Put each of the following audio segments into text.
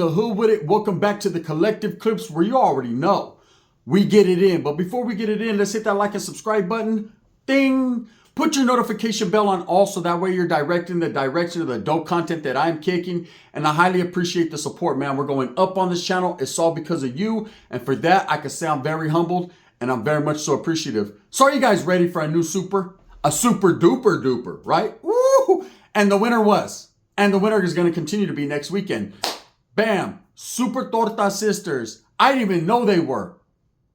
the hood with it. Welcome back to the Collective Clips, where you already know we get it in. But before we get it in, let's hit that like and subscribe button. Ding! Put your notification bell on all so that way you're directing the direction of the dope content that I'm kicking. And I highly appreciate the support, man. We're going up on this channel. It's all because of you. And for that, I can say I'm very humbled and I'm very much so appreciative. So are you guys ready for a new super? A super duper duper, right? Woo! And the winner was. And the winner is going to continue to be next weekend. Bam! Super Torta sisters. I didn't even know they were,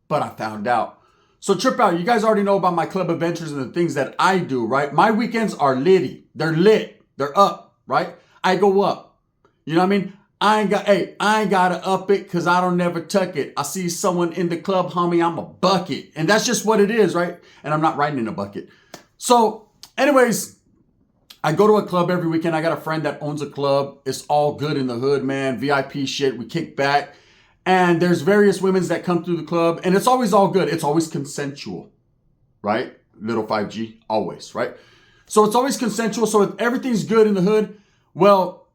but I found out. So trip out. You guys already know about my club adventures and the things that I do, right? My weekends are litty. They're lit. They're up, right? I go up. You know what I mean? I ain't gotta up it because I don't never tuck it. I see someone in the club, homie, I'm a bucket. And that's just what it is, right? And I'm not riding in a bucket. So anyways, I go to a club every weekend. I got a friend that owns a club. It's all good in the hood, man. VIP shit. We kick back. And there's various women that come through the club. And it's always all good. It's always consensual, right? Little 5G, always, right? So it's always consensual. So if everything's good in the hood, well,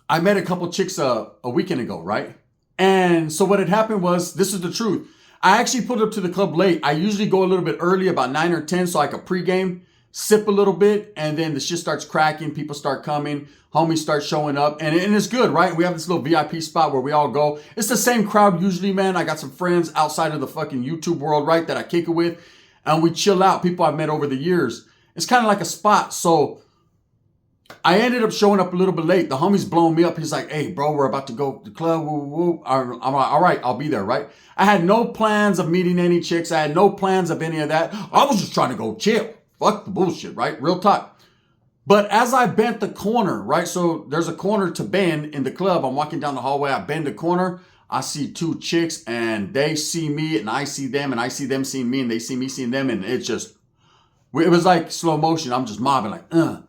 I met a couple chicks a weekend ago, right? And so what had happened was, this is the truth. I actually pulled up to the club late. I usually go a little bit early, about 9 or 10, so I could pregame, sip a little bit, and then the shit starts cracking. People start coming. Homies start showing up, and it's good, right? We have this little VIP spot where we all go. It's the same crowd usually, man. I got some friends outside of the fucking YouTube world, right, that I kick it with, and we chill out. People I've met over the years. It's kind of like a spot. So I ended up showing up a little bit late. The homie's blowing me up. He's like, hey, bro, we're about to go to the club. Woo, woo. I'm like, all right, I'll be there, right? I had no plans of meeting any chicks. I had no plans of any of that. I was just trying to go chill. Fuck the bullshit, right? Real talk. But as I bent the corner, right? So there's a corner to bend in the club. I'm walking down the hallway. I bend the corner. I see two chicks and they see me and I see them and I see them seeing me and they see me seeing them. And it was like slow motion. I'm just mobbing like, oh,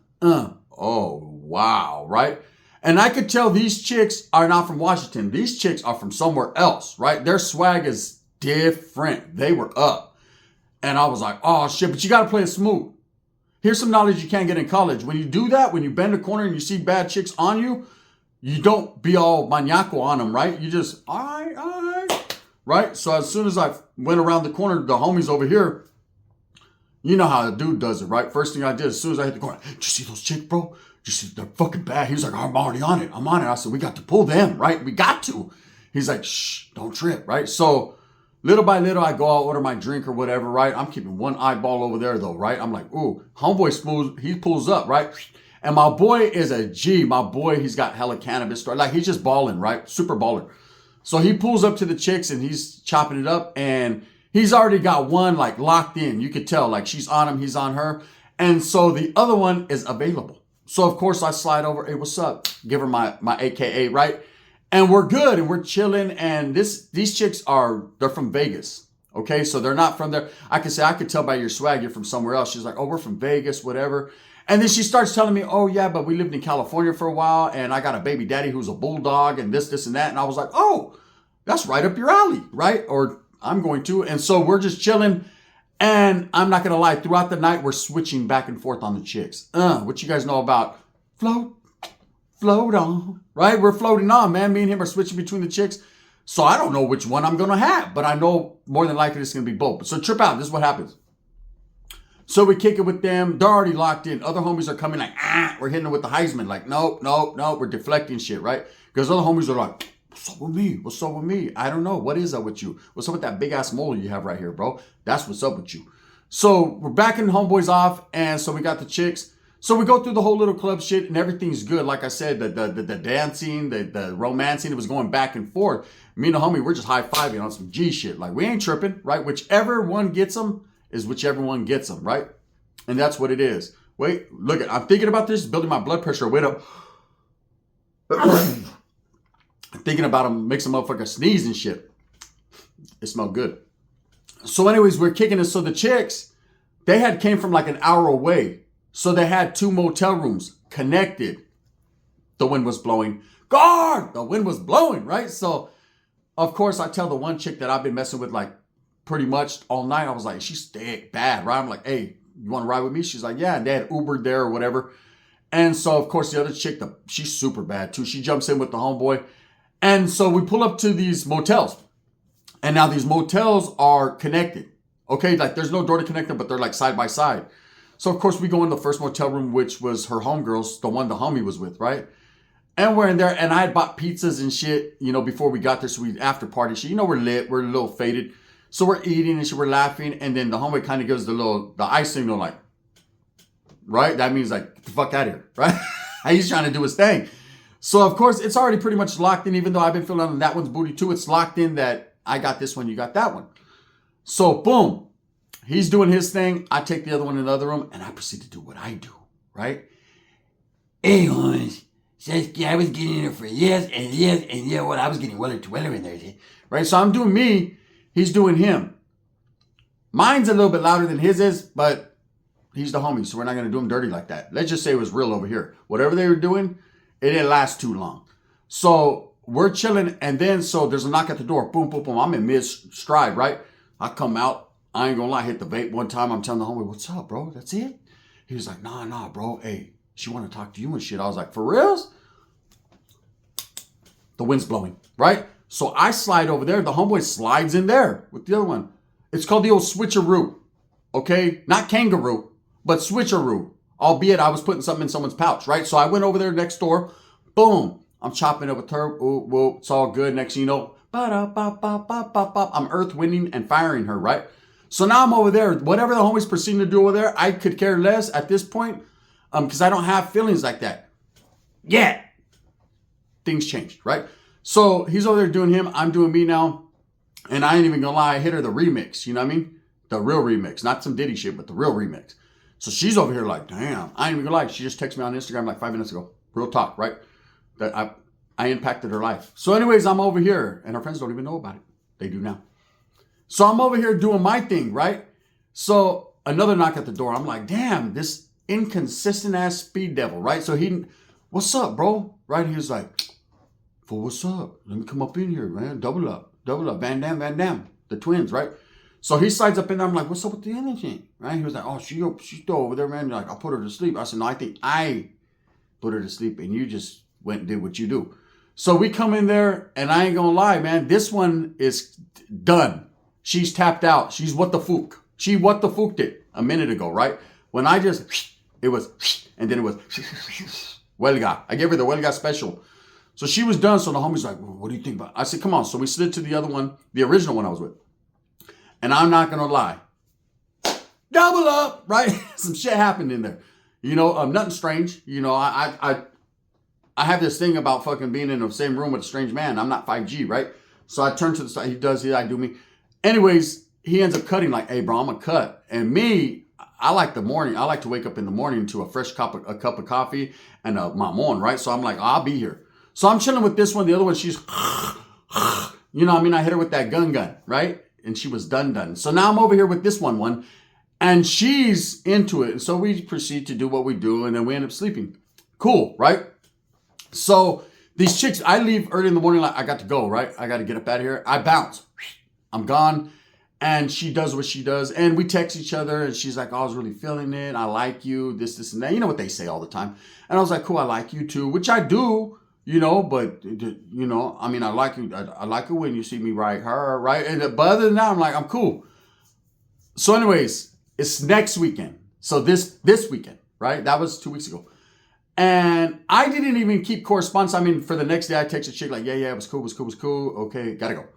wow, right? And I could tell these chicks are not from Washington. These chicks are from somewhere else, right? Their swag is different. They were up. And I was like, oh, shit, but you got to play it smooth. Here's some knowledge you can't get in college. When you do that, when you bend a corner and you see bad chicks on you, you don't be all maniacal on them, right? You just, all right, right? So as soon as I went around the corner, the homies over here, you know how the dude does it, right? First thing I did, as soon as I hit the corner, did you see those chicks, bro? Did you see they're fucking bad? He was like, I'm already on it. I'm on it. I said, we got to pull them, right? We got to. He's like, shh, don't trip, right? So little by little, I go out, order my drink or whatever, right? I'm keeping one eyeball over there, though, right? I'm like, ooh, homeboy smooth. He pulls up, right? And my boy is a G. My boy, he's got hella cannabis. Like, he's just balling, right? Super baller. So he pulls up to the chicks and he's chopping it up. And he's already got one, like, locked in. You could tell, like, she's on him, he's on her. And so the other one is available. So, of course, I slide over. Hey, what's up? Give her my AKA, right? And we're good and we're chilling. And these chicks they're from Vegas. Okay. So they're not from there. I could tell by your swag, you're from somewhere else. She's like, oh, we're from Vegas, whatever. And then she starts telling me, oh yeah, but we lived in California for a while. And I got a baby daddy who's a bulldog and this and that. And I was like, oh, that's right up your alley. Right. Or I'm going to. And so we're just chilling. And I'm not going to lie, throughout the night, we're switching back and forth on the chicks. What you guys know about float on, right? We're floating on, man. Me and him are switching between the chicks. So I don't know which one I'm going to have, but I know more than likely it's going to be both. So trip out. This is what happens. So we kick it with them. They're already locked in. Other homies are coming like, we're hitting it with the Heisman. Like, no, we're deflecting shit, right? Because other homies are like, what's up with me? What's up with me? I don't know. What is up with you? What's up with that big ass mole you have right here, bro? That's what's up with you. So we're backing the homeboys off. And so we got the chicks. So we go through the whole little club shit and everything's good. Like I said, the dancing, the romancing, it was going back and forth. Me and the homie, we're just high-fiving on some G shit. Like, we ain't tripping, right? Whichever one gets them is whichever one gets them, right? And that's what it is. Wait, look, I'm thinking about this, building my blood pressure. Wait up. I'm thinking about them, make some motherfucker sneeze and shit. It smelled good. So anyways, we're kicking it. So the chicks, they came from like an hour away. So they had 2 motel rooms connected. The wind was blowing. Guard! The wind was blowing, right? So, of course, I tell the one chick that I've been messing with like pretty much all night. I was like, she's bad, right? I'm like, hey, you want to ride with me? She's like, yeah. And they had Ubered there or whatever. And so, of course, the other chick, she's super bad too. She jumps in with the homeboy. And so we pull up to these motels. And now these motels are connected. Okay, like there's no door to connect them, but they're like side by side. So of course we go in the first motel room, which was her homegirls, the one the homie was with, right? And we're in there, and I had bought pizzas and shit, you know, before we got there. So we after party shit. You know, we're lit, we're a little faded. So we're eating and shit, we're laughing, and then the homie kind of gives the eye signal, like, right? That means like, get the fuck out of here, right? He's trying to do his thing. So of course it's already pretty much locked in, even though I've been feeling on that one's booty too. It's locked in that I got this one, you got that one. So boom, he's doing his thing. I take the other one in the other room, and I proceed to do what I do, right? Hey, Hans. Saskia, I was getting it for yes, and yeah, well, I was getting weller to weller in there, right? So I'm doing me, he's doing him. Mine's a little bit louder than his is, but he's the homie, so we're not going to do him dirty like that. Let's just say it was real over here. Whatever they were doing, it didn't last too long. So we're chilling, and then so there's a knock at the door. Boom, boom, boom. I'm in mid-stride, right? I come out. I ain't going to lie, hit the vape one time. I'm telling the homie, what's up, bro? That's it? He was like, nah, bro. Hey, she want to talk to you and shit. I was like, for reals? The wind's blowing, right? So I slide over there. The homeboy slides in there with the other one. It's called the old switcheroo, okay? Not kangaroo, but switcheroo. Albeit I was putting something in someone's pouch, right? So I went over there next door. Boom. I'm chopping it with her. Ooh, whoa, it's all good. Next thing you know, I'm earth, winding, and firing her, right? So now I'm over there. Whatever the homie's proceeding to do over there, I could care less at this point because I don't have feelings like that. Yeah. Things changed, right? So he's over there doing him. I'm doing me now. And I ain't even gonna lie, I hit her the remix. You know what I mean? The real remix. Not some Diddy shit, but the real remix. So she's over here like, damn. I ain't even gonna lie. She just texted me on Instagram like 5 minutes ago. Real talk, right? That I impacted her life. So anyways, I'm over here. And her friends don't even know about it. They do now. So I'm over here doing my thing, right? So another knock at the door. I'm like, damn, this inconsistent ass speed devil, right? So what's up, bro? Right? He was like, fool, what's up? Let me come up in here, man. Double up. Van Dam. The twins, right? So he slides up in there. I'm like, what's up with the energy? Right? He was like, oh, she's still over there, man. Like, I'll put her to sleep. I said, no, I think I put her to sleep and you just went and did what you do. So we come in there, and I ain't gonna lie, man. This one is done. She's tapped out. She's what the fook. She what the fooked it a minute ago, right? When I just, it was, and then it was, huelga. I gave her the huelga special. So she was done. So the homie's like, well, what do you think about it? I said, come on. So we slid to the other one, the original one I was with. And I'm not going to lie. Double up, right? Some shit happened in there. You know, nothing strange. You know, I have this thing about fucking being in the same room with a strange man. I'm not 5G, right? So I turn to the side. He does it. I do me. Anyways, he ends up cutting like, hey, bro, I'm going to cut. And me, I like the morning. I like to wake up in the morning to a fresh cup of coffee and a mamon, right? So I'm like, I'll be here. So I'm chilling with this one. The other one, she's, you know what I mean? I hit her with that gun, right? And she was done. So now I'm over here with this one, and she's into it. And so we proceed to do what we do, and then we end up sleeping. Cool, right? So these chicks, I leave early in the morning, like I got to go, right? I got to get up out of here. I bounce. I'm gone. And she does what she does. And we text each other, and she's like, oh, I was really feeling it. I like you, this, and that. You know what they say all the time. And I was like, cool, I like you too, which I do. You know, but, you know, I mean, I like you. I like it when you see me write her, right? But other than that, I'm like, I'm cool. So anyways, it's next weekend. So this weekend, right? That was 2 weeks ago. And I didn't even keep correspondence. I mean, for the next day, I texted a chick like, yeah, it was cool. Okay, gotta go.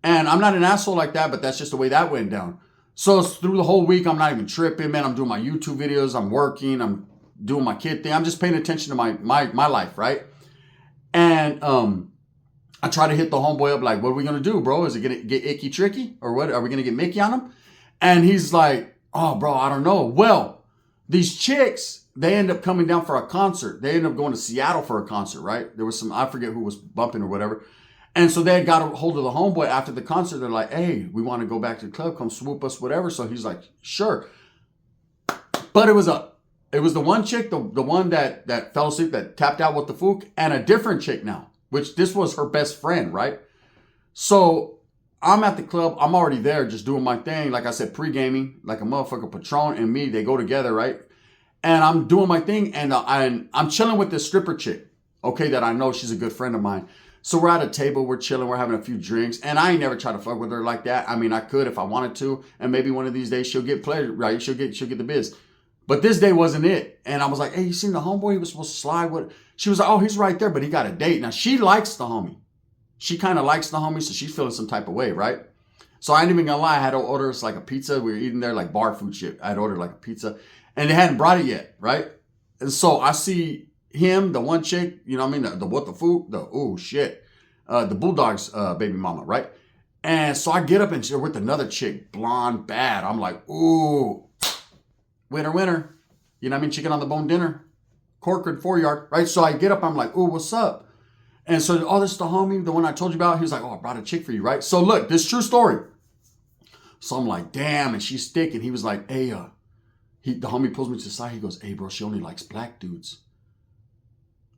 And I'm not an asshole like that, but that's just the way that went down. So through the whole week, I'm not even tripping, man. I'm doing my YouTube videos. I'm working. I'm doing my kid thing. I'm just paying attention to my life, right? And I try to hit the homeboy up like, what are we going to do, bro? Is it going to get icky tricky? Or what? Are we going to get Mickey on him? And he's like, oh, bro, I don't know. Well, these chicks, they end up coming down for a concert. They end up going to Seattle for a concert, right? There was some, I forget who was bumping or whatever. And so they had got a hold of the homeboy after the concert. They're like, hey, we want to go back to the club. Come swoop us, whatever. So he's like, sure. But it was the one chick, the one that fell asleep, that tapped out with the fook, and a different chick now, which this was her best friend, right? So I'm at the club. I'm already there just doing my thing. Like I said, pre-gaming, like a motherfucker. Patron and me, they go together, right? And I'm doing my thing, and I'm chilling with this stripper chick, okay, that I know she's a good friend of mine. So we're at a table, we're chilling, we're having a few drinks, and I ain't never tried to fuck with her like that. I mean, I could if I wanted to, and maybe one of these days she'll get pleasure, right? She'll get the biz. But this day wasn't it. And I was like, hey, you seen the homeboy? He was supposed to slide with. She was like, oh, he's right there, but he got a date. Now she likes the homie. She kind of likes the homie, so she's feeling some type of way, right? So I ain't even gonna lie, I had to order us like a pizza. We were eating there like bar food shit. I had ordered like a pizza, and they hadn't brought it yet, right? And so I see him, the one chick, you know what I mean? The Bulldog's baby mama, right? And so I get up and she's with another chick, blonde, bad. I'm like, ooh, winner, winner. You know what I mean? Chicken on the bone dinner. Corcoran 4-yard, right? So I get up, I'm like, ooh, what's up? And so, oh, this is the homie, the one I told you about. He was like, oh, I brought a chick for you, right? So look, this is true story. So I'm like, damn, and she's thick. And he was like, hey, the homie pulls me to the side. He goes, hey, bro, she only likes black dudes.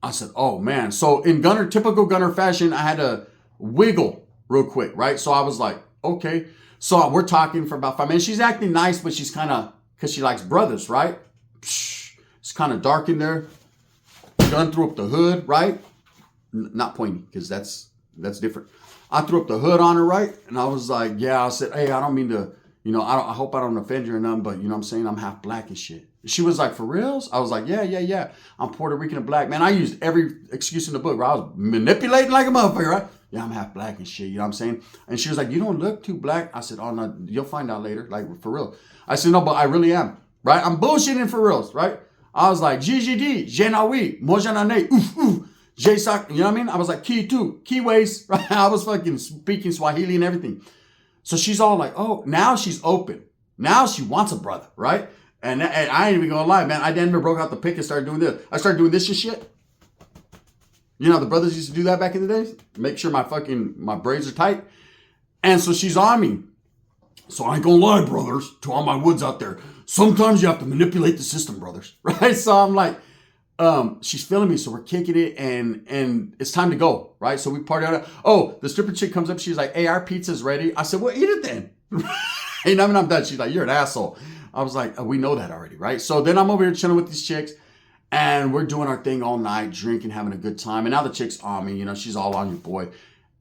I said, oh, man. So in typical Gunner fashion, I had to wiggle real quick, right? So I was like, okay. So we're talking for about 5 minutes. She's acting nice, but she's kind of, because she likes brothers, right? It's kind of dark in there. Gun threw up the hood, right? Not pointy, because that's different. I threw up the hood on her, right? And I was like, yeah, I said, hey, I don't mean to, I hope I don't offend you or nothing, but you know what I'm saying? I'm half black and shit. She was like, for reals? I was like, yeah. I'm Puerto Rican and black. Man, I used every excuse in the book where I was manipulating like a motherfucker, right? Yeah, I'm half black and shit, you know what I'm saying? And she was like, you don't look too black. I said, oh, no, you'll find out later, like for real. I said, no, but I really am, right? I'm bullshitting for reals, right? I was like, GGD, Jenawi, Mojanane, oof, oof. J-Sock, you know what I mean? I was like, Key too, Key ways, right? I was fucking speaking Swahili and everything. So she's all like, oh, now she's open. Now she wants a brother, right? And I ain't even gonna lie, man. I then broke out the pick and started doing this. I started doing this and shit. You know, the brothers used to do that back in the days. Make sure my braids are tight. And so she's on me. So I ain't gonna lie, brothers, to all my woods out there. Sometimes you have to manipulate the system, brothers, right? So I'm like, she's feeling me, so we're kicking it, and it's time to go, right? So we party out. Oh, the stripper chick comes up, she's like, hey, our pizza's ready. I said, well, eat it then. And I mean, I'm done. She's like, you're an asshole. I was like, we know that already, right? So then I'm over here chilling with these chicks, and we're doing our thing all night, drinking, having a good time. And now the chick's on me, she's all on your boy.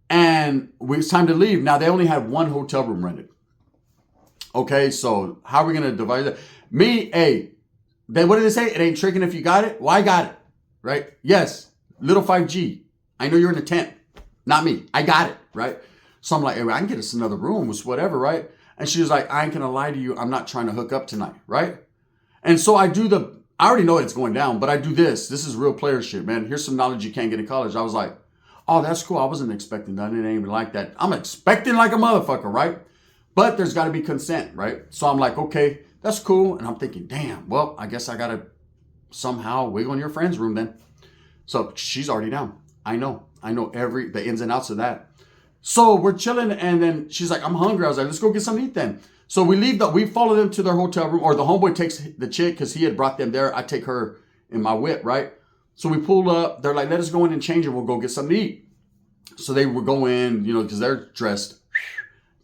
And it's time to leave. Now, they only had one hotel room rented. Okay, so how are we going to divide it? Me, hey, what did they say? It ain't tricking if you got it. Well, I got it, right? Yes, little 5G. I know you're in a tent. Not me. I got it, right? So I'm like, hey, I can get us another room, it's whatever, right? And she was like, I ain't going to lie to you. I'm not trying to hook up tonight, right? And so I already know it's going down, but I do this. This is real player shit, man. Here's some knowledge you can't get in college. I was like, oh, that's cool. I wasn't expecting that. It ain't even like that. I'm expecting like a motherfucker, right? But there's got to be consent, right? So I'm like, okay, that's cool. And I'm thinking, damn, well, I guess I got to somehow wiggle in your friend's room then. So she's already down. I know the ins and outs of that. So we're chilling, and then she's like, I'm hungry. I was like, let's go get something to eat then. So we follow them to their hotel room, or the homeboy takes the chick because he had brought them there. I take her in my whip, right? So we pull up. They're like, let us go in and change, and we'll go get something to eat. So they would go in, because they're dressed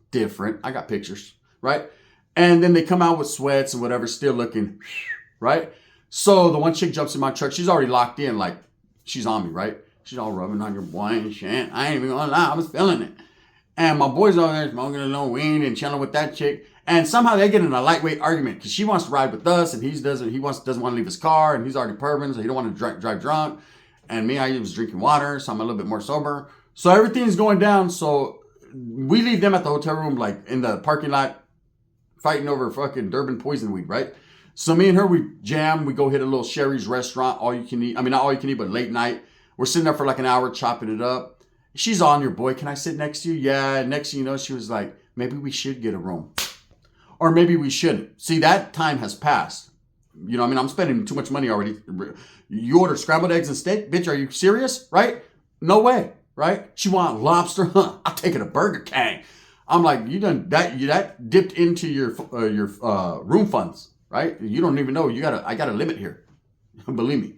different. I got pictures, right? And then they come out with sweats and whatever, still looking, right? So the one chick jumps in my truck. She's already locked in, like she's on me, right? She's all rubbing on your boy and shit. I ain't even gonna lie, I was feeling it. And my boy's over there smoking a little weed and chilling with that chick. And somehow they get in a lightweight argument because she wants to ride with us and he doesn't want to leave his car, and he's already perving, so he don't want to drive drunk. And me, I was drinking water, so I'm a little bit more sober. So everything's going down. So we leave them at the hotel room, like in the parking lot, fighting over fucking Durban poison weed, right? So me and her, we jam. We go hit a little Sherry's restaurant, all you can eat. I mean, not all you can eat, but late night. We're sitting there for like an hour chopping it up. She's on your boy. Can I sit next to you? Yeah. Next thing you know, she was like, maybe we should get a room. Or maybe we shouldn't. See, that time has passed. You know what I mean? I'm spending too much money already. You order scrambled eggs and steak? Bitch, are you serious? Right? No way. Right? She want lobster? Huh? I'll take it to Burger King. I'm like, you done that? You that dipped into your room funds, right? You don't even know. I got a limit here. Believe me.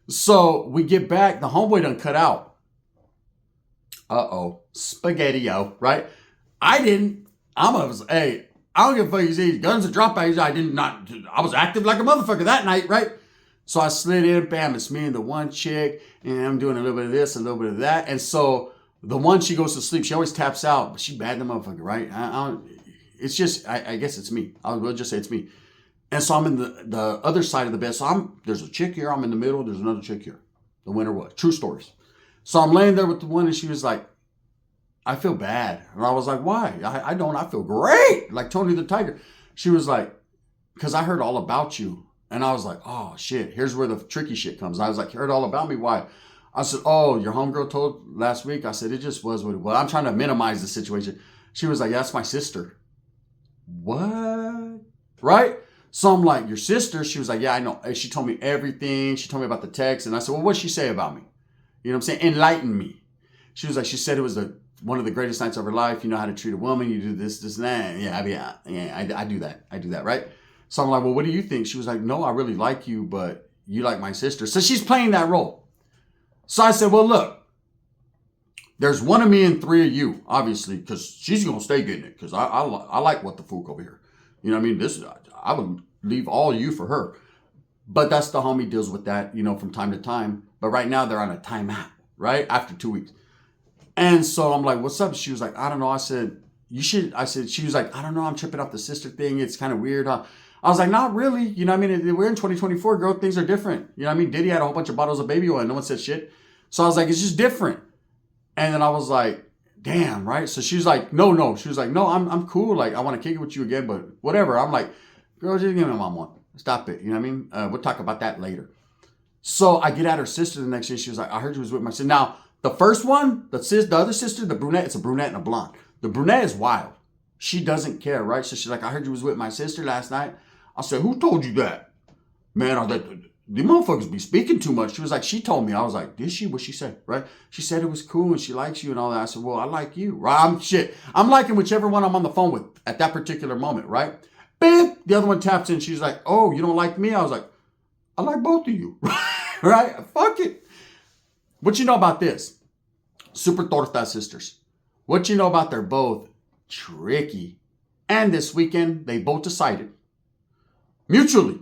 So we get back. The homeboy done cut out. Spaghetti-o, right? I didn't. I don't give a fuck. You see, guns and drop bags. I was active like a motherfucker that night, right? So I slid in, bam, it's me and the one chick, and I'm doing a little bit of this, a little bit of that. And so The one, she goes to sleep. She always taps out, but she bad the motherfucker, right? It's just, I guess it's me. We'll just say it's me. And so I'm in the other side of the bed. So there's a chick here. I'm in the middle. There's another chick here. The winner was. True stories. So I'm laying there with the one, and she was like, I feel bad. And I was like, why? I don't. I feel great. Like Tony the Tiger. She was like, because I heard all about you. And I was like, oh, shit. Here's where the tricky shit comes. I was like, you heard all about me? Why? I said, oh, your homegirl told last week. I said, it just was what it was. I'm trying to minimize the situation. She was like, yeah, that's my sister. What? Right? So I'm like, your sister? She was like, yeah, I know. She told me everything. She told me about the text. And I said, well, what'd she say about me? You know what I'm saying? Enlighten me. She was like, she said it was one of the greatest nights of her life. You know how to treat a woman. You do this, and that. Yeah, I do that. I do that, right? So I'm like, well, what do you think? She was like, no, I really like you, but you like my sister. So she's playing that role. So I said, well, look, there's one of me and three of you, obviously, because she's going to stay getting it, because I like what the fuck over here. You know what I mean? I would leave all you for her. But that's the homie deals with that, you know, from time to time. But right now they're on a timeout, right? After 2 weeks. And so I'm like, what's up? She was like, I don't know. I said, you should. I said, she was like, I don't know. I'm tripping off the sister thing. It's kind of weird, huh? I was like, not really. You know what I mean? We're in 2024, girl. Things are different. You know what I mean? Diddy had a whole bunch of bottles of baby oil and no one said shit. So I was like, it's just different. And then I was like, damn, right? So she was like, no. She was like, no, I'm cool. Like, I want to kick it with you again, but whatever. I'm like, girl, just give me my mom one. Stop it. You know what I mean? We'll talk about that later. So I get at her sister the next day. She was like, I heard you was with my sister. Now, the first one, the other sister, the brunette, it's a brunette and a blonde. The brunette is wild. She doesn't care, right? So she's like, I heard you was with my sister last night. I said, who told you that? Man, I was like, the motherfuckers be speaking too much. She was like, she told me. I was like, did she? What'd she say? Right? She said it was cool and she likes you and all that. I said, well, I like you. Right? I'm liking whichever one I'm on the phone with at that particular moment, right? Bam! The other one taps in. She's like, oh, you don't like me? I was like, I like both of you. Right? Fuck it. What you know about this? Super Torta sisters. What you know about they're both tricky. And this weekend, they both decided mutually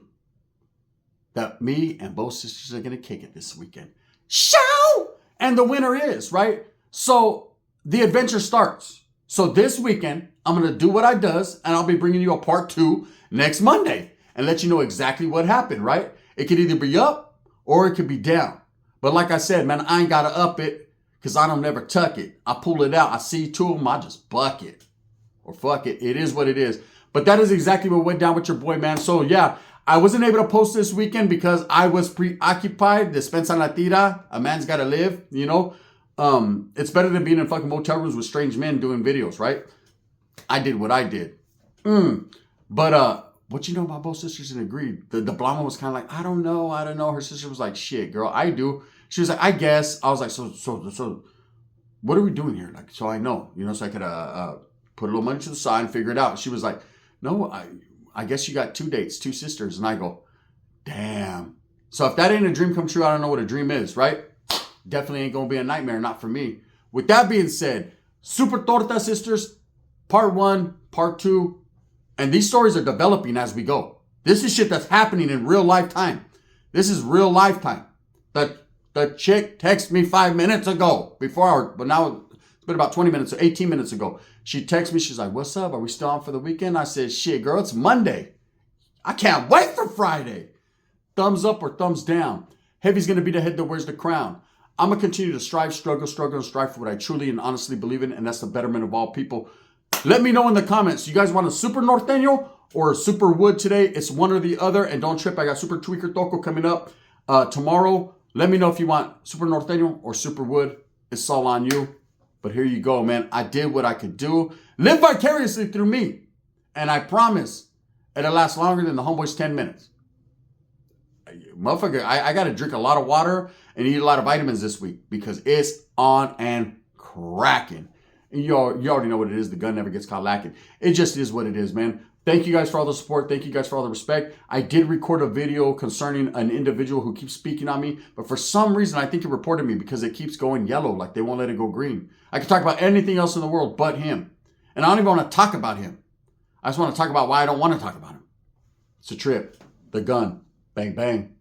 that me and both sisters are going to kick it this weekend. Show! And the winner is, right? So the adventure starts. So this weekend, I'm going to do what I does, and I'll be bringing you a part 2 next Monday and let you know exactly what happened, right? It could either be up or it could be down. But like I said, man, I ain't got to up it because I don't never tuck it. I pull it out. I see 2 of them. I just buck it. Or fuck it. It is what it is. But that is exactly what went down with your boy, man. So yeah, I wasn't able to post this weekend because I was preoccupied. Despensa la tira. A man's got to live, you know. It's better than being in fucking motel rooms with strange men doing videos, right? I did what I did. But what you know about both sisters and agreed. The blonde one was kind of like, I don't know. Her sister was like, shit, girl, I do. She was like, I guess. I was like, so what are we doing here? Like, so I know, you know, so I could put a little money to the side and figure it out. She was like, no, I guess you got 2 dates, 2 sisters. And I go, damn. So if that ain't a dream come true, I don't know what a dream is, right? Definitely ain't going to be a nightmare, not for me. With that being said, Super Torta sisters, part 1, part 2. And these stories are developing as we go. This is shit that's happening in real lifetime. This is real lifetime. The chick texted me 5 minutes ago but now it's been about 20 minutes or 18 minutes ago. She texted me. She's like, what's up? Are we still on for the weekend? I said, shit, girl, it's Monday. I can't wait for Friday. Thumbs up or thumbs down. Heavy's going to be the head that wears the crown. I'm going to continue to strive, struggle, and strive for what I truly and honestly believe in, and that's the betterment of all people. Let me know in the comments. You guys want a super norteño or a super wood today? It's one or the other. And don't trip, I got super tweaker toco coming up tomorrow. Let me know if you want super norteño or super wood. It's all on you. But here you go, man. I did what I could do. Live vicariously through me. And I promise it'll last longer than the homeboy's 10 minutes. Motherfucker, I got to drink a lot of water and eat a lot of vitamins this week because it's on and cracking. And you already know what it is. The gun never gets caught lacking. It just is what it is, man. Thank you guys for all the support. Thank you guys for all the respect. I did record a video concerning an individual who keeps speaking on me, but for some reason, I think it reported me because it keeps going yellow, like they won't let it go green. I could talk about anything else in the world but him. And I don't even want to talk about him. I just want to talk about why I don't want to talk about him. It's a trip. The gun. Bang, bang.